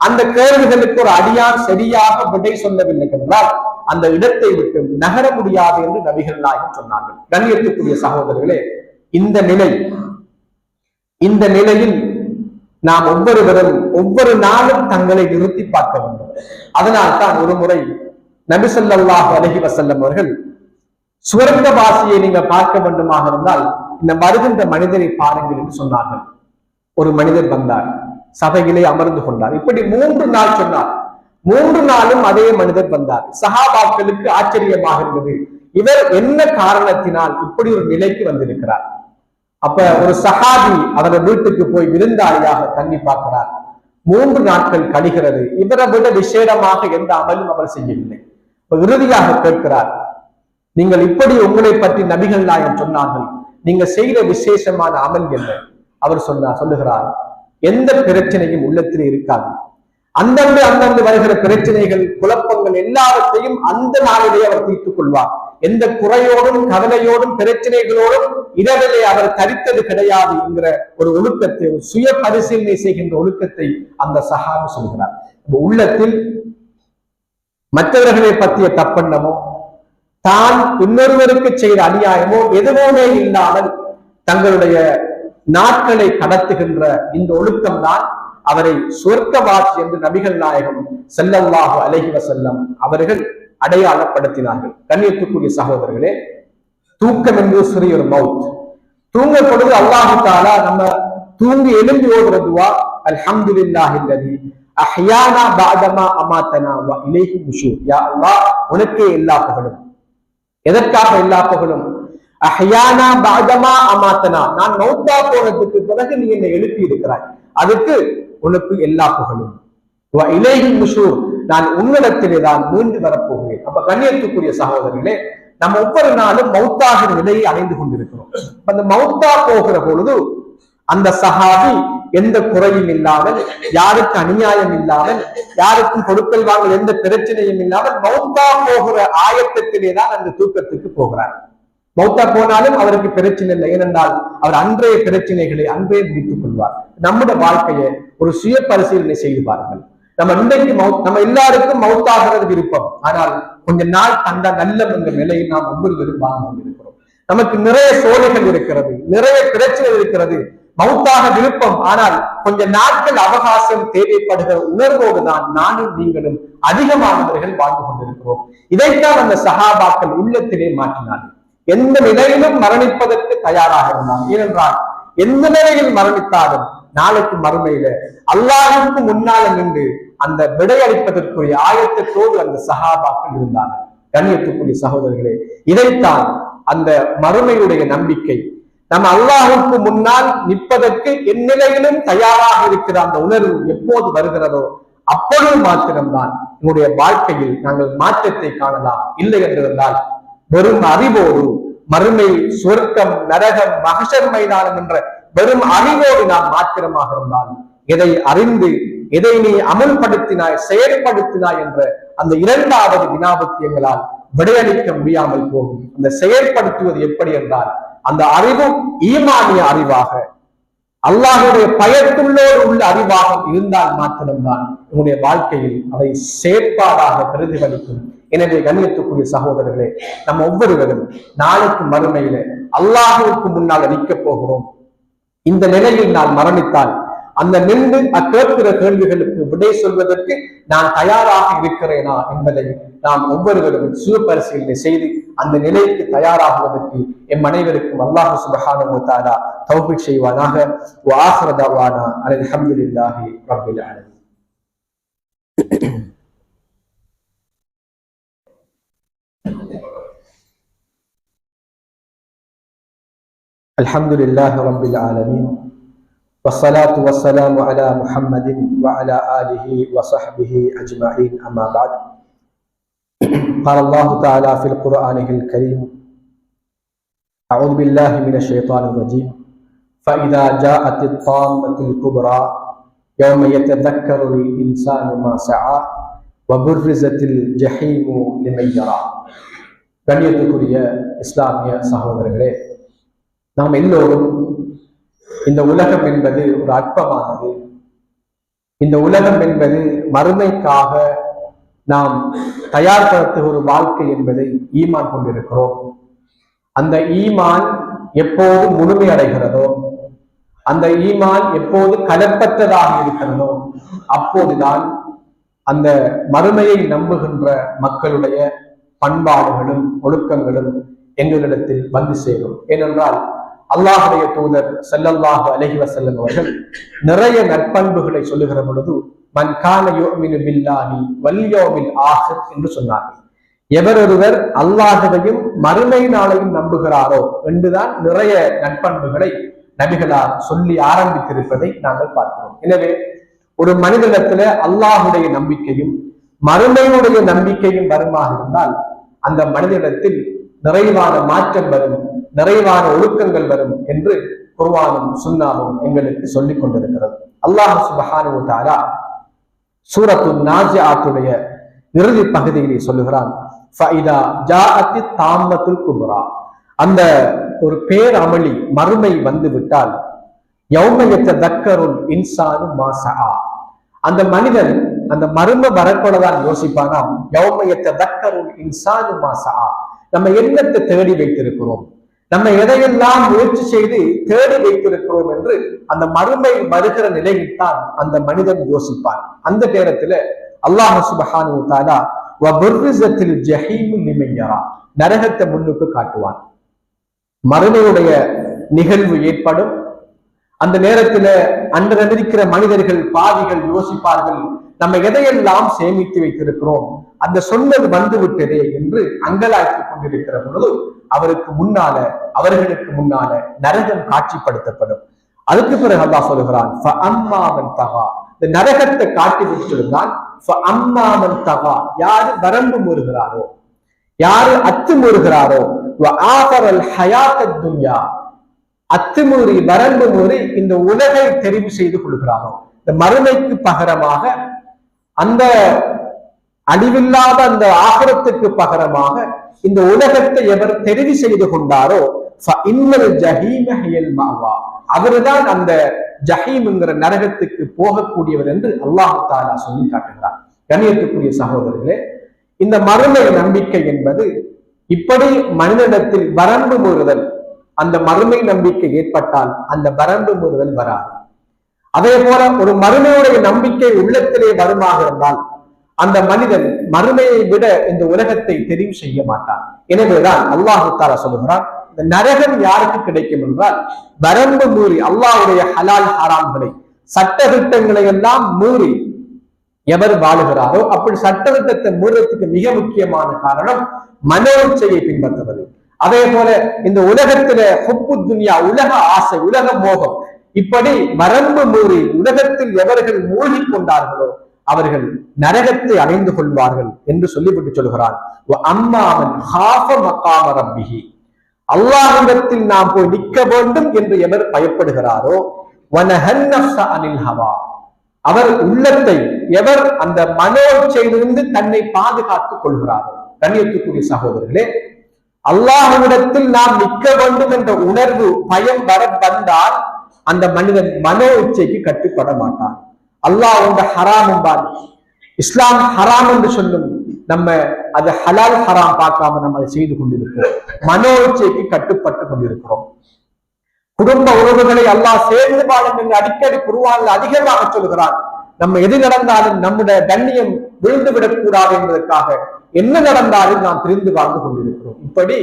அந்த கேள்விகளுக்கு ஒரு அடியார் சரியாக விடை சொல்லவில்லை என்றால் அந்த இடத்தை விட்டு நகர முடியாது என்று நபிகள் நாயகம் சொன்னார்கள். கண்ணியத்துக்குரிய சகோதரர்களே, இந்த நிலையில் நாம் ஒவ்வொருவரும் ஒவ்வொரு நாளும் தங்களை நிறுத்தி பார்க்க வேண்டும். அதனால் தான் ஒரு முறை நபி ஸல்லல்லாஹு அலைஹி வஸல்லம் அவர்கள் சுவர்க்கவாசியை நீங்க பார்க்க வேண்டுமாக இருந்தால் இந்த வருகின்ற மனிதரை பாருங்கள் என்று சொன்னார்கள். ஒரு மனிதர் வந்தார், சபையிலே அமர்ந்து கொண்டார். இப்படி 3 நாள் சொன்னார். 3 நாளும் அதே மனிதர் வந்தார். சஹாபாக்களுக்கு ஆச்சரியமாக இருந்தது, இவர் என்ன காரணத்தினால் இப்படி ஒரு நிலைக்கு வந்திருக்கிறார். அப்ப ஒரு சஹாபி அவரது வீட்டுக்கு போய் விருந்தாளியாக தங்கி பார்க்கிறார். 3 நாட்கள் கழிகிறது. இவரை விட விசேடமாக எந்த அமலும் அவர் செய்யவில்லை. இறுதியாக கேட்கிறார், நீங்கள் இப்படி உங்களை பற்றி நபிகள் நாயகம் சொன்னார்கள், நீங்க செய்த விசேஷமான அமல் என்ன? அவர் சொல்லுகிறார், எந்த பிரச்சனையும் உள்ளத்திலே இருக்காது. அந்தந்து வருகிற பிரச்சனைகள், குழப்பங்கள் எல்லாவற்றையும் அந்த நாளிலே அவர் தீர்த்துக் கொள்வார். எந்த குறையோடும் கவலையோடும் பிரச்சனைகளோடும் இரவிலே அவர் தரித்தது கிடையாது என்கிற ஒரு ஒழுக்கத்தை, ஒரு சுய பரிசீலனை செய்கின்ற ஒழுக்கத்தை அந்த சஹாபி சொல்கிறார். உள்ளத்தில் மற்றவர்களை பற்றிய தப்பெண்ணமோ தான் இன்னொருவருக்கு செய்த அநியாயமோ எதுவுமே இல்லாமல் தங்களுடைய நாட்களை கடத்துகின்ற இந்த ஒழுக்கம் தான் அவரை சுவர்க்கவாசி என்று நபிகள் நாயகம் ஸல்லல்லாஹு அலைஹி வஸல்லம் அவர்கள் அடையாளப்படுத்தினார்கள். கண்ணியத்துக்குரிய சகோதரர்களே, தூக்கம் என்பது சிறிய ஒரு மவுத். தூங்க பொழுது அல்லாஹ் தஆலா நம்ம தூங்கி எழும்பி ஓதுற துஆ, அல்ஹம்துலில்லாஹில்லதி அஹ்யானா பஅதமா அமாதனா வ இலைஹி நுஷூர். யா அல்லாஹ், உனக்கே எல்லா புகழும். எதற்காக எல்லா புகழும்? அஹ்யானா பஅதமா அமாதனா, நான் மௌத்தா போனதுக்கு பிறகு நீ என்னை எழுப்பி இருக்கிறாய், அதுக்கு உனக்கு எல்லா புகழும். வ இலைஹி நுஷூர், நான் உன்னிடத்திலே தான் மீண்டு வரப்போகிறேன். அப்ப கண்ணியத்துக்குரிய சகோதரர்களே, நம்ம ஒவ்வொரு நாளும் மௌத்தாகிற நிலையை அடைந்து கொண்டிருக்கிறோம். அந்த மௌத்தா போகிற பொழுது அந்த சஹாபி எந்த குறையும் இல்லாமல், யாருக்கு அநியாயம் இல்லாமல், யாருக்கும் கொடுக்கல் வாங்கல் எந்த பிரச்சனையும் இல்லாமல் மௌத்தா போகிற ஆயத்தத்திலே தான் அந்த தூக்கத்துக்கு போகிறார். மௌத்தா போனாலும் அவருக்கு பிரச்சனை இல்லை, ஏனென்றால் அவர் அன்றைய பிரச்சனைகளை அன்றே முடித்துக் கொள்வார். நம்முடைய வாழ்க்கையை ஒரு சுய பரிசீலனை செய்து பாருங்கள். நம்ம இன்றைக்கு நம்ம எல்லாருக்கும் மௌத்தாகிறது விருப்பம், ஆனால் கொஞ்ச நாள் தந்த நல்லம் என்ற நிலையில் நாம் ஒவ்வொருவரும் வாழ்ந்து கொண்டிருக்கிறோம். நமக்கு நிறைய சோலைகள் இருக்கிறது, நிறைய பிரச்சனை இருக்கிறது. மௌத்தாக விருப்பம், ஆனால் கொஞ்ச நாட்கள் அவகாசம் தேவைப்படுகிற உணர்வோடு தான் நானும் நீங்களும் அதிகமானவர்கள் வாழ்ந்து கொண்டிருக்கிறோம். இதைத்தான் அந்த சஹாபாக்கள் உள்ளத்திலே மாற்றினார்கள். எந்த நிலையிலும் மரணிப்பதற்கு தயாராக இருந்தாங்க. ஏனென்றால் எந்த நிலையில் மரணித்தாலும் நாளைக்கு மறுமையில அல்லாஹ்வுக்கு முன்னால நின்று அந்த விடையளிப்பதற்குரிய ஆயத்தத்தோடு அந்த சஹாபாக்கள் இருந்தார்கள். கண்ணியத்துக்குரிய சகோதரர்களே, இதைத்தான் அந்த மறுமையுடைய நம்பிக்கை, நம்ம அல்லாஹ்வுக்கு முன்னால் நிற்பதற்கு எந்நிலையிலும் தயாராக இருக்கிற அந்த உணர்வு எப்போது வருகிறதோ அப்பொழுது மாத்திரம்தான் என்னுடைய வாழ்க்கையில் நாங்கள் மாற்றத்தை காணலாம். இல்லை என்றிருந்தால் வெறும் அறிவோடு மறுமை, சொர்க்கம், நரகம், மஹ்ஷர் மைதானம் என்ற வெறும் அறிவோடு நாம் மாத்திரமாக இருந்தால், எதை அறிந்து எதை நீ அமல்படுத்தினாய், செயல்படுத்தினாய் என்ற அந்த இரண்டாவது வினாவுக்கு எங்களால் விடையளிக்க முடியாமல் போகும். அந்த செயல்படுத்துவது எப்படி என்றால், அந்த அறிவு ஈமானிய அறிவாக, அல்லாஹ்வுடைய பயத்துள்ளோடு உள்ள அறிவாக இருந்தால் மாத்திரம்தான் உங்களுடைய வாழ்க்கையில் அதை செயற்பாடாக பிரதிபலிக்கும். எனவே கண்ணியத்துக்குரிய சகோதரர்களே, நம்ம ஒவ்வொருவரும் நாளைக்கு மறுமையில அல்லாஹ்வுக்கு முன்னால் நிற்க போகிறோம். இந்த நிலையில் நான் மரணித்தால் அந்த நின்று கேட்கிற கேள்விகளுக்கு விடை சொல்வதற்கு நான் தயாராக இருக்கிறேனா என்பதை நாம் ஒவ்வொருவரும் சுயபரிசீலனை செய்து அந்த நிலைக்கு தயாராகுவதற்கு எம் அனைவருக்கும் அல்லாஹ் சுப்ஹானஹு வ தஆலா தௌஃபீக் செய்வானாக. வ ஆகிரு தஅவானா அல்ஹம்துலில்லாஹி ரப்பில் ஆலமீன். அல்ஹம்துலில்லாஹி ரப்பில் ஆலமீன். والصلاة والسلام على محمد وعلى آله وصحبه أجمعين. أما بعد، قال الله تعالى في القرآن الكريم: أعوذ بالله من الشيطان الرجيم. فإذا جاءت الطامة الكبرى يوم يتذكر الإنسان ما سعى وبرزت الجحيم لمن يرى. கண்ணியத்துக்குரிய இஸ்லாமிய சகோதரர்களே, நாம் எல்லோரும் இந்த உலகம் என்பது ஒரு அற்பமானது. இந்த உலகம் என்பது மறுமைக்காக நாம் தயார்படுத்துகிற ஒரு வாழ்க்கை என்பதை ஈமான் கொண்டிருக்கிறோம். அந்த ஈமான் எப்போது முழுமையடைகிறதோ, அந்த ஈமான் எப்போது கலப்பற்றதாக இருக்கிறதோ, அப்போதுதான் அந்த மறுமையை நம்புகின்ற மக்களுடைய பண்பாடுகளும் ஒழுக்கங்களும் எங்களிடத்தில் வந்து சேரும். ஏனென்றால் அல்லாஹுடைய தூதர் ஸல்லல்லாஹு அலைஹி வஸல்லம் அவர்கள் நிறைய நற்பண்புகளை சொல்லுகிற பொழுது மன் கான யுமினு பில்லாஹி வல் யௌமில் ஆகிர் என்று சொன்னார்கள். எவரொருவர் அல்லாஹுவையும் மறுமை நாளையும் நம்புகிறாரோ என்றுதான் நிறைய நற்பண்புகளை நபிகளார் சொல்லி ஆரம்பித்திருப்பதை நாங்கள் பார்க்கிறோம். எனவே ஒரு மனிதனிடத்துல அல்லாஹுடைய நம்பிக்கையும் மறுமையுடைய நம்பிக்கையும் வருமாக இருந்தால் அந்த மனிதனிடத்தில் நிறைவான மாற்றம் வரும், நிறைவான ஒழுக்கங்கள் வரும் என்று குர்ஆனும் சுன்னாவும் எங்களுக்கு சொல்லிக் கொண்டிருக்கிறது. அல்லாஹ் சுப்ஹானஹு வ தஆலா சூரத்து நாஜிஆத்துடைய இறுதி பகுதியிலே சொல்லுகிறான், ஃபஇதா ஜாஅத்தி தாம்மத்துல் குப்ரா, அந்த ஒரு பேரமளி மறுமை வந்து விட்டால் யௌம யதக்கருல் இன்சானு மா சஆ, அந்த மனிதன் அந்த மறுமை வரக்கூடதான் யோசிப்பானாம். யௌம யதக்கருல் இன்சானு மா சஆ, நம்ம என்னத்தை தேடி வைத்திருக்கிறோம், நம்ம எதையெல்லாம் முயற்சி செய்து தேடி வைத்திருக்கிறோம் என்று அந்த மறுமை வருகிற நிலையில் தான் அந்த மனிதன் யோசிப்பான். அந்த நேரத்துல அல்லாஹ் சுப்ஹானஹு வ தஆலா வபுர்ரிஸத்தில் ஜஹீம் லிமன் யரா, நரகத்தை முன்னுக்கு காட்டுவான். மறுமையுடைய நிகழ்வு ஏற்படும். அந்த நேரத்துல அன்றிருக்கிற மனிதர்கள் பாவிகள் யோசிப்பார்கள், நம்ம எதையெல்லாம் சேமித்து வைத்திருக்கிறோம், அந்த சொன்னது வந்து விட்டதே என்று அங்கலாய்த்துக் கொண்டிருக்கிற பொழுது அவருக்கு முன்னால அவர்களுக்கு முன்னால நரகம் காட்சிப்படுத்தப்படும். அதுக்கு பிறகு அல்லாஹ் சொல்லுகிறான், இந்த நரகத்தை காட்டி விட்டிருந்தான். யாரு வரம்பு மூறுகிறாரோ, யாரு அத்துமீறுகிறாரோ, அத்துமீறி வரம்பு மூறி இந்த உலகை தெரிவு செய்து கொள்கிறாரோ, இந்த மறுமைக்கு பகரமாக அந்த அழிவில்லாத அந்த ஆகிரத்துக்கு பகரமாக இந்த உலகத்தை எவர் தெரிவு செய்து கொண்டாரோ அவர்தான் அந்த ஜஹீம் என்கிற நரகத்துக்கு போகக்கூடியவர் என்று அல்லாஹ் தஆலா சொல்லி காட்டுகிறார். கண்ணியத்துக்குரிய சகோதரர்களே, இந்த மறுமை நம்பிக்கை என்பது இப்படி மனிதனிடத்தில் வரம்பு மீறுதல், அந்த மறுமை நம்பிக்கை ஏற்பட்டால் அந்த வரம்பு மீறுதல் வராது. அதே போல ஒரு மறுமையுடைய நம்பிக்கை உள்ளத்திலே வருமாக இருந்தால் அந்த மனிதன் மறுமையை விட இந்த உலகத்தை தெரிவு செய்ய மாட்டான். எனவேதான் அல்லாஹு தஆலா சொல்லுகிறான், இந்த நரகம் யாருக்கு கிடைக்கும் என்றால் வரம்பு மீறி அல்லாஹ்வுடைய ஹலால் ஹராம்களை சட்டதிட்டங்களை எல்லாம் மீறி எவர் வாழுகிறாரோ, அப்படி சட்டதிட்டத்தை மீறத்துக்கு மிக முக்கியமான காரணம் மனோ இச்சையை பின்பற்றுவது. அதே போல இந்த உலகத்தில ஹுப்பு துன்யா, உலக ஆசை, உலக மோகம், இப்படி வரம்பு மீறி உலகத்தில் எவர்கள் மூழ்கி கொண்டார்களோ அவர்கள் நரகத்தை அடைந்து கொள்வார்கள் என்று சொல்லிவிட்டு சொல்கிறான். அம்மாமன் ஹாஃப மகாம ரப்பிஹி, அல்லாஹ்விடத்தில் நாம் போய் நிற்க வேண்டும் என்று எவர் பயப்படுகிறாரோ, வனஹன் நஃப்ஸ அனில் ஹவா, அவர் உள்ளத்தை எவர் அந்த மனோச்சையிலிருந்து தன்னை பாதுகாத்துக் கொள்கிறாரோ. கண்ணியத்துக்குரிய சகோதரர்களே, அல்லாஹ்விடத்தில் நாம் நிற்க வேண்டும் என்ற உணர்வு பயம் வர வந்தால் அந்த மனிதன் மனோ இச்சைக்கு கட்டுப்பட மாட்டான். அல்லாஹ் உங்க ஹராம் என்பான், இஸ்லாம் ஹராம் என்று சொல்லும், நம்ம அது ஹலால் ஹராம் பார்க்காம நம்ம அதை செய்து கொண்டிருக்கிறோம், மனோ இச்சைக்கு கட்டுப்பட்டு கொண்டிருக்கிறோம். குடும்ப உறவுகளை அல்லாஹ் சேர்ந்து வாழும் என்று அடிக்கடி குர்ஆனில் அதிகமாக சொல்கிறான். நம்ம எது நடந்தாலும் நம்முடைய கண்ணியம் விழுந்து விடக்கூடாது என்பதற்காக என்ன நடந்தாலும் நாம் பிரிந்து வாழ்ந்து கொண்டிருக்கிறோம். இப்படி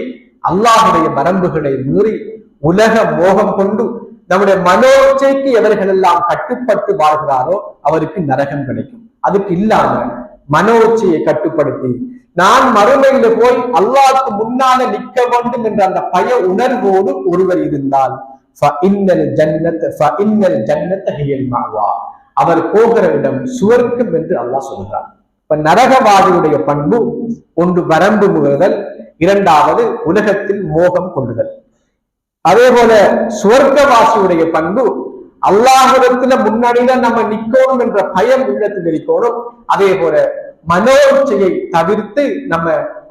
அல்லாஹுடைய வரம்புகளை மீறி உலக மோகம் கொண்டு நம்முடைய மனோச்சைக்கு எவர்கள் எல்லாம் கட்டுப்பட்டு வாழ்கிறாரோ அவருக்கு நரகம் கிடைக்கும். அதுக்கு இல்லாம மனோச்சையை கட்டுப்படுத்தி நான் மறுமையில போய் அல்லாஹ்வுக்கு முன்னால நிற்க வேண்டும் என்ற அந்த பய உணர்வோடு ஒருவர் இருந்தால் அவர் போகிற இடம் சுவர்க்கம் என்று அல்லாஹ் சொல்கிறார். இப்ப நரகவாதியுடைய பண்பு ஒன்று வரம்பு மீறுதல், இரண்டாவது உலகத்தில் மோகம் கொள்ளுதல். அதே போல சுவர்க்கவாசியுடைய பண்பு அல்லாஹ்விடத்துல முன்னாடிதான் நம்ம நிக்கணும் என்ற பயம் உள்ளத்தில் இருக்கணும். அதே போல மனோச்சையை தவிர்த்து நம்ம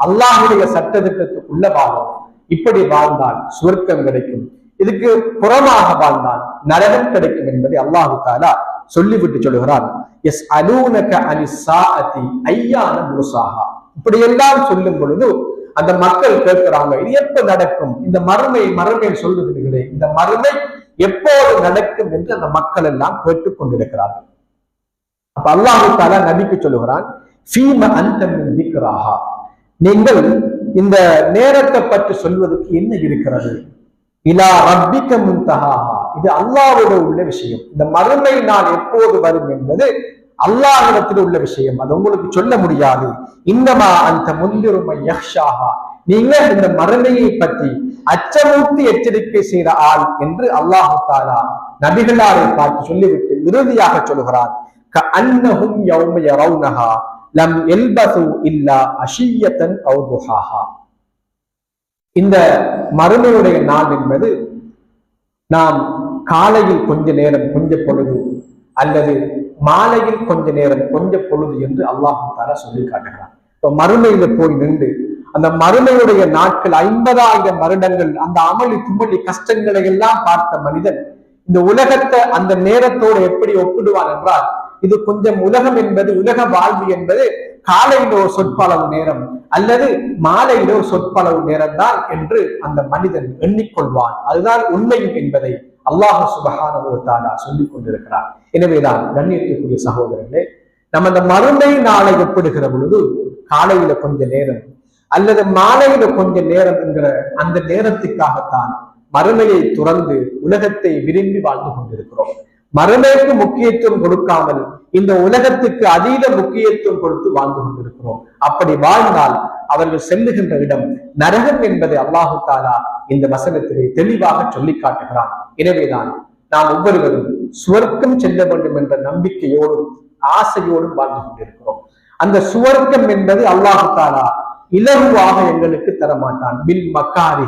அல்லாஹ்வுடைய சட்டத்திட்டத்துக்குள்ள வாழணும். இப்படி வாழ்ந்தால் சுவர்க்கம் கிடைக்கும், இதுக்கு புறமாக வாழ்ந்தால் நரகம் கிடைக்கும் என்பதை அல்லாஹு தஆலா சொல்லிவிட்டு சொல்லுகிறான். எஸ் அலூனக அனிஸ்ஸாஅதி அய்யான முர்சாஹா, இப்படி எல்லாம் சொல்லும் பொழுது அந்த மக்கள் கேட்கிறாங்க, இது எப்ப நடக்கும்? இந்த மறுமை சொல்லுகிறீர்களே, இந்த மறுமை எப்போது நடக்கும் என்று அந்த மக்கள் எல்லாம் கேட்டுக் கொண்டிருக்கிறார்கள். அப்ப அல்லாஹு தஆலா நபிக்கு சொல்லுகிறான், ஃபீம அன்த மின் திக்ராஹா, நீங்கள் இந்த நேரத்தை பற்றி சொல்வதற்கு என்ன இருக்கிறது? இலா ரப்பிக முன்தஹாஹா, இது அல்லாஹ்வோட உள்ள விஷயம். இந்த மறுமை நாள் எப்போது வரும் என்பது அல்லாஹ்விடத்தில் உள்ள விஷயம், அது உங்களுக்கு சொல்ல முடியாது. இன்னமா அந்த முந்திருமை யஹ்ஷாஹா, நீங்க இந்த மறுமையை பற்றி அச்சமூட்டி எச்சரிக்கை செய்த ஆள் என்று அல்லாஹு தஆலா நபிகளாரை பார்த்து சொல்லிவிட்டு இறுதியாக சொல்கிறார், கஅன்னஹும் யௌம யரவுனஹா லம் யல்பஸு இல்லா அஷியத்தன் அவ் துஹாஹா. இந்த மறுமையுடைய நாள் என்பது நாம் காலையில் கொஞ்ச நேரம் கொஞ்ச பொழுது அல்லது மாலையில் கொஞ்ச நேரம் கொஞ்ச பொழுது என்று அல்லாஹ் தஆலா சொல்லி காட்டுகிறார். இப்ப மறுமையில போய் நின்று அந்த மறுமையுடைய நாட்கள் 50,000 வருடங்கள் அந்த அமளி தும்மளி கஷ்டங்களை எல்லாம் பார்த்த மனிதன் இந்த உலகத்தை அந்த நேரத்தோடு எப்படி ஒப்பிடுவான் என்றால், இது கொஞ்சம் உலகம் என்பது, உலக வாழ்வு என்பது காலையில ஒரு சொற்பளவு நேரம் அல்லது மாலையில ஒரு சொற்பளவு நேரம் தான் என்று அந்த மனிதன் எண்ணிக்கொள்வான். அதுதான் உண்மையும் என்பதை அல்லாஹ் சுப்ஹானஹு வ தஆலா சொல்லிக் கொண்டிருக்கிறார். எனவேதான் கண்ணியத்துக்குரிய சகோதரர்களே, நம்ம அந்த மறுமை நாளை ஒப்பிடுகிற பொழுது காலையில கொஞ்ச நேரம் அல்லது மாலையில கொஞ்ச நேரம் என்கிற அந்த நேரத்துக்காகத்தான் மறுமையை துறந்து உலகத்தை விரும்பி வாழ்ந்து கொண்டிருக்கிறோம். மறுமைக்கு முக்கியத்துவம் கொடுக்காமல் இந்த உலகத்துக்கு அதீத முக்கியத்துவம் கொடுத்து வாழ்ந்து கொண்டிருக்கிறோம். அப்படி வாழ்ந்தால் அவர்கள் செல்லுகின்ற இடம் நரகம் என்பதை அல்லாஹு தஆலா இந்த வசனத்திலே தெளிவாக சொல்லி காட்டுகிறான். எனவேதான் நாம் ஒவ்வொருவரும் சுவர்க்கம் செல்ல வேண்டும் என்ற நம்பிக்கையோடும் ஆசையோடும் வாழ்ந்து கொண்டிருக்கிறோம். அந்த சுவர்க்கம் என்பது அல்லாஹு தஆலா இலகுவாக எங்களுக்கு தரமாட்டான். பில் மக்காரி,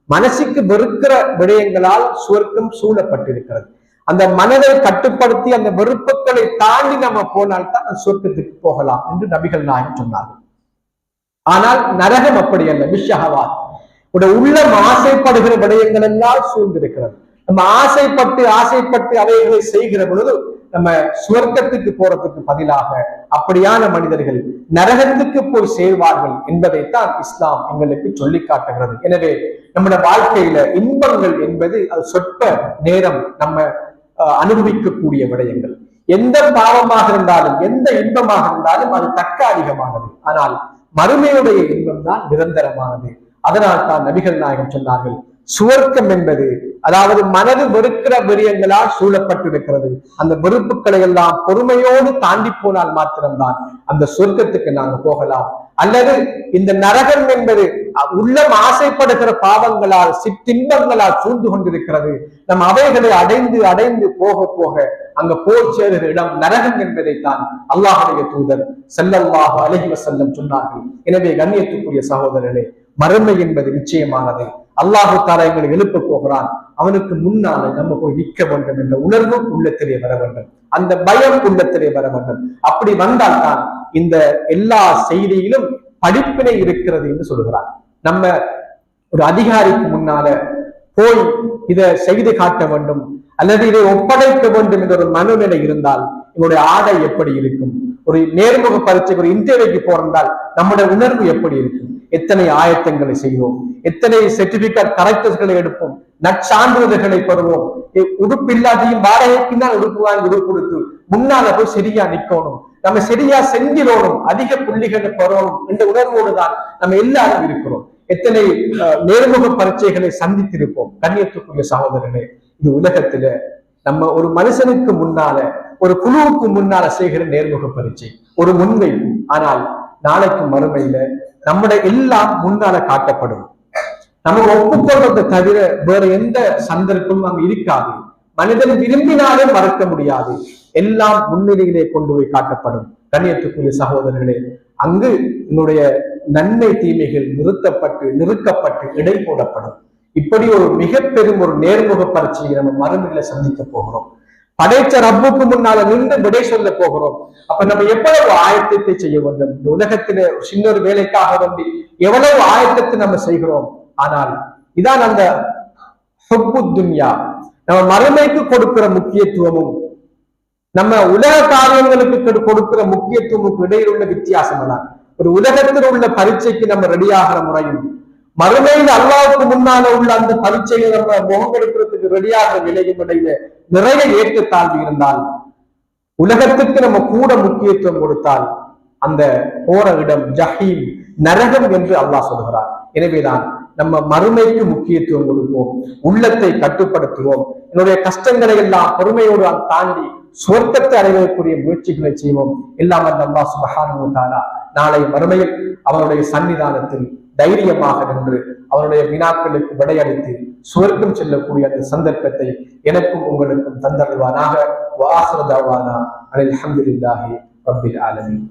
மனசுக்கு வெறுக்கிற விடயங்களால் சுவர்க்கம் சூழப்பட்டிருக்கிறது. அந்த மனதை கட்டுப்படுத்தி அந்த வெறுப்புகளை தாண்டி நம்ம போனால்தான் அந்த சொர்க்கத்துக்கு போகலாம் என்று நபிகள் நாயகம் சொன்னார்கள். ஆனால் நரகம் அப்படி அல்ல. விஷஹவாத், உள்ளம் ஆசைப்படுகிற விடயங்கள் எல்லாம் சூழ்ந்திருக்கிறது. நம்ம ஆசைப்பட்டு அவைகளை செய்கிற பொழுது நம்ம சுவர்க்கத்துக்கு போறதுக்கு பதிலாக அப்படியான மனிதர்கள் நரகத்துக்கு போய் சேர்வார்கள் என்பதைத்தான் இஸ்லாம் எங்களுக்கு சொல்லி காட்டுகிறது. எனவே நம்முடைய வாழ்க்கையில இன்பங்கள் என்பது அது சொற்ப நேரம் நம்ம அனுபவிக்கக்கூடிய விடயங்கள். எந்த பாவமாக இருந்தாலும் எந்த இன்பமாக இருந்தாலும் அது தற்காலிகமானது. ஆனால் மறுமையுடைய இன்பம் தான் நிரந்தரமானது. அதனால் தான் நபிகள் நாயகம் சொன்னார்கள், சுவர்க்கம் என்பது அதாவது மனது வெறுக்கிற விரியங்களால் சூழப்பட்டிருக்கிறது. அந்த வெறுப்புகளை எல்லாம் பொறுமையோடு தாண்டி போனால் மாத்திரம்தான் அந்த சொர்க்கத்துக்கு நாங்கள் போகலாம். அல்லது இந்த நரகம் என்பது உள்ளம் ஆசைப்படுகிற பாவங்களால் சிற்றின்பங்களால் சூழ்ந்து கொண்டிருக்கிறது. நம் அவைகளை அடைந்து அடைந்து போக போக அங்க போய் சேருகிற இடம் நரகம் என்பதைத்தான் அல்லாஹுடைய தூதர் ஸல்லல்லாஹு அலைஹி வஸல்லம் சொன்னார்கள். எனவே கண்ணியத்துக்குரிய சகோதரர்களே, மறுமை என்பது நிச்சயமானது. அல்லாஹு தஆலா எங்களை எழுப்ப போகிறான். அவனுக்கு முன்னால நம்ம போய் நிற்க வேண்டும் என்ற உணர்வு உள்ளத்திலே வர வேண்டும். அந்த பயம் உள்ளத்திலே வர வேண்டும். அப்படி வந்தால்தான் இந்த எல்லா செய்தியிலும் படிப்பினை இருக்கிறது என்று சொல்கிறார். நம்ம ஒரு அதிகாரிக்கு முன்னால போய் இதை செய்து காட்ட வேண்டும் அல்லது இதை ஒப்படைக்க வேண்டும் என்ற ஒரு மனநிலை இருந்தால் என்னுடைய ஆடை எப்படி இருக்கும்? ஒரு நேர்முக பரீட்சை ஒரு இன்டர்வியூக்கு போறால் நம்முடைய உணர்வு எப்படி இருக்கும்? எத்தனை ஆயத்தங்களை செய்வோம், எத்தனை சர்டிபிகேட் கரெக்டர்களை எடுப்போம், நற்சான்றிதழ்களை பெறுவோம். உடுப்பு இல்லாதையும் வாடகைக்குதான் உடுப்பு வாங்கி உடுப்பு கொடுத்து முன்னால போய் சரியா நிக்கணும், நம்ம சரியா செஞ்சிடணும், அதிக புள்ளிகளை பெறணும் என்ற உணர்வோடு தான் நம்ம எல்லாரும் இருக்கிறோம். எத்தனை நேர்முக பரீட்சைகளை சந்தித்திருப்போம். கண்ணியத்துக்குரிய சகோதரர்களே, இது உலகத்துல நம்ம ஒரு மனுஷனுக்கு முன்னால ஒரு குழுவுக்கு முன்னால செய்கிற நேர்முக பரீட்சை ஒரு முன்வைப்பு. ஆனால் நாளைக்கு மறுமையில நம்முடைய எல்லாம் முன்னால காட்டப்படும். நம்ம ஒப்புக்கொள்வதை தவிர வேற எந்த சந்தர்ப்பமும் அங்கு இருக்காது. மனிதன் விரும்பினாலும் மறக்க முடியாது. எல்லாம் முன்னிலையிலே கொண்டு போய் காட்டப்படும். கண்ணியத்துக்குரிய சகோதரர்களே, அங்கு என்னுடைய நன்மை தீமைகள் நிறுக்கப்பட்டு இடை போடப்படும். இப்படி ஒரு மிக பெரும் ஒரு நேர்முக பரீட்சையை நம்ம மறுமையில சந்திக்க போகிறோம். படைச்ச ரப்புக்கு முன்னால நின்று விடை சொல்ல போகிறோம். அப்ப நம்ம எவ்வளவு ஆயத்தத்தை செய்ய வேண்டும்? இந்த உலகத்தில சின்ன ஒரு வேலைக்காக வேண்டி எவ்வளவு ஆயத்தத்தை நம்ம செய்கிறோம். ஆனால் இதான் அந்த ஹுப்பு துன்யா, நம்ம மறுமைக்கு கொடுக்கிற முக்கியத்துவமும் நம்ம உலக காரியங்களுக்கு கொடுக்கிற முக்கியத்துவமுக்கு இடையில் உள்ள வித்தியாசம் தான். ஒரு உலகத்தில் உள்ள பரீட்சைக்கு நம்ம ரெடியாகிற முறையும் மறுமையில் அல்லாஹ்வுக்கு முன்னால உள்ள அந்த பரீட்சையை நம்ம முகமெடுக்கிறதுக்கு ரெடியாகிற நிலையும் இடையில நிறைய ஏற்றத்தாழ்வு இருந்தால், உலகத்துக்கு நம்ம கூட முக்கியத்துவம் கொடுத்தால் அந்த போற இடம் ஜஹீம் நரகம் என்று அல்லாஹ் சொல்கிறார். எனவேதான் நம்ம மறுமைக்கு முக்கியத்துவம் கொடுப்போம், உள்ளத்தை கட்டுப்படுத்துவோம், என்னுடைய கஷ்டங்களை எல்லாம் பொறுமையோடு தாண்டி சொர்க்கத்தை அடைவதற்குரிய முயற்சிகளை செய்வோம். எல்லாம் அல்லாஹ் சுப்ஹானஹு வ தஆலா நாளை மறுமையில் அவனுடைய சன்னிதானத்தில் தைரியமாக நின்று அவனுடைய வினாக்களுக்கு விடையளித்து சுவர்க்கம் செல்லக்கூடிய அந்த சந்தர்ப்பத்தை எனக்கும் உங்களுக்கும் தந்தருவானாக. வ ஆகிரு தஅவானா அல்ஹம்துலில்லாஹி ரப்பில் ஆலமீன்.